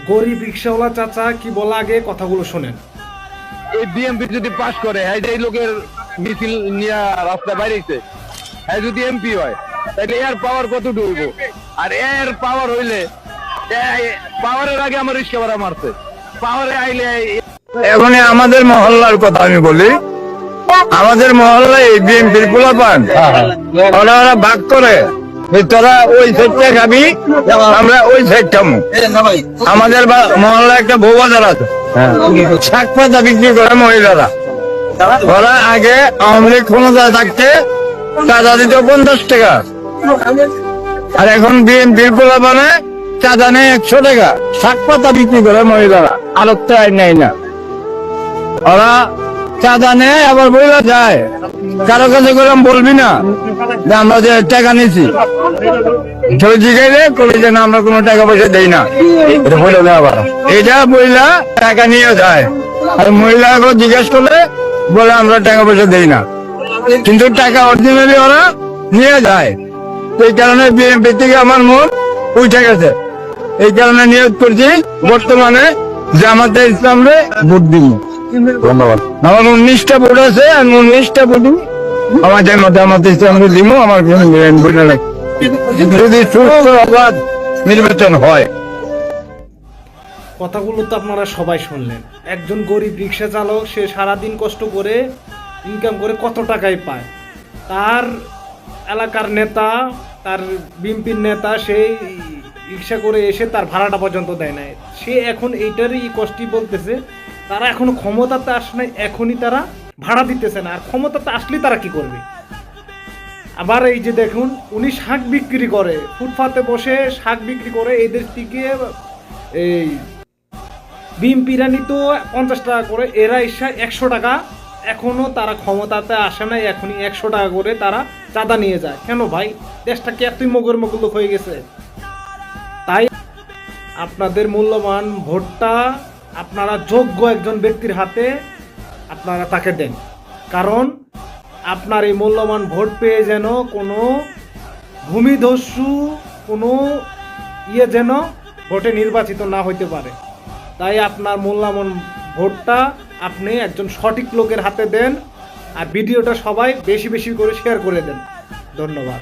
গরিব রিক্সাওয়ালা চাচা কি বলা, আগে কথাগুলো শোনেন। এই বিএমপি যদি পাস করে, এই লোকের মিছিল নিয়ে রাস্তায় বাইরেছে, যদি এমপি হয় তাহলে এর পাওয়ার কত ডুবব? আর এর পাওয়ার হইলে পাওয়ারের আগে আমার রিক্সা ভাড়া মারছে, পাওয়ারে আইলে এখন আমাদের মহল্লার কথা আমি বলি। আমাদের মহল্লায় বিএনপির পোলাপান ওরা ভাগ করে, তোরা ওই সাইডটা খাবি, আমরা ওই সাইড খাবো। আমাদের মহল্লায় একটা বউ বাজার আছে, শাক পাতা বিক্রি করে মহিলারা। ওরা আগে আওয়ামী লীগ ক্ষমতায় থাকতে চাঁদা দিত 50 টাকা, আর এখন বিএনপির পোলাপানে চাঁদা নেই 100 টাকা। শাক পাতা বিক্রি করে মহিলারা, আলোক তো আইন নেয় না। ওরা চাঁদা নেয় আবার বইলা যায়, কারো কাছে করলাম বলবি না যে আমরা যে টাকা নিয়েছি, জিগাইলে কবি যে না আমরা কোনো টাকা পয়সা দেই না, এটা বলে আবার এটা বইলা টাকা নিয়ে যায়। আর মহিলা জিজ্ঞেস করলে বলে আমরা টাকা পয়সা দেই না, কিন্তু টাকা অরিজিনালি ওরা নিয়ে যায়। এই কারণে বিএনপি থেকে আমার মন উঠে গেছে। এই কারণে নিয়োগ করছি বর্তমানে জামাতে ইসলামরে ভোট দিব। ধন্যবাদ। আমার 19টা ভোট আছে, আমি 19টা ভোট আমার জামাতে ইসলামরে দিব। আমার যদি সুস্থ অবাধ নির্বাচন হয়। কথাগুলো তো আপনারা সবাই শুনলেন। একজন গরিব রিক্সা চালক, সে সারাদিন কষ্ট করে ইনকাম করে কত টাকাই পায়। তার এলাকার নেতা, তার বিএনপির নেতা, সেই রিক্সা করে এসে তার ভাড়াটা পর্যন্ত দেয় না। সে এখন এইটারই কষ্টই বলতেছে, তারা এখনো ক্ষমতাতে আসে নাই, এখনই তারা ভাড়া দিতেছে না। আর ক্ষমতাতে আসলে তারা কি করবে? আবার এই যে দেখুন, উনি শাক বিক্রি করে, ফুটপাতে বসে শাক বিক্রি করে। এদের থেকে এই বিএমপিরা নিত 50 টাকা করে, এরা এসে 100 টাকা। এখনো তারা ক্ষমতাতে আসে নাই, এখনই 100 টাকা করে তারা চাঁদা নিয়ে যায়। কেন ভাই? দেশটা কি এতই মগর মগলুক হয়ে গেছে? তাই আপনাদের মূল্যবান ভোটটা আপনারা যোগ্য একজন ব্যক্তির হাতে আপনারা তাকে দেন। কারণ আপনার এই মূল্যবান ভোট পেয়ে যেন কোনো ভূমিদস্যু, কোনো যেন ভোটে নির্বাচিত না হইতে পারে। তাই আপনার মূল্যবান ভোটটা আপনি একজন সঠিক লোকের হাতে দেন। আর ভিডিওটা সবাই বেশি বেশি করে শেয়ার করে দেন। ধন্যবাদ।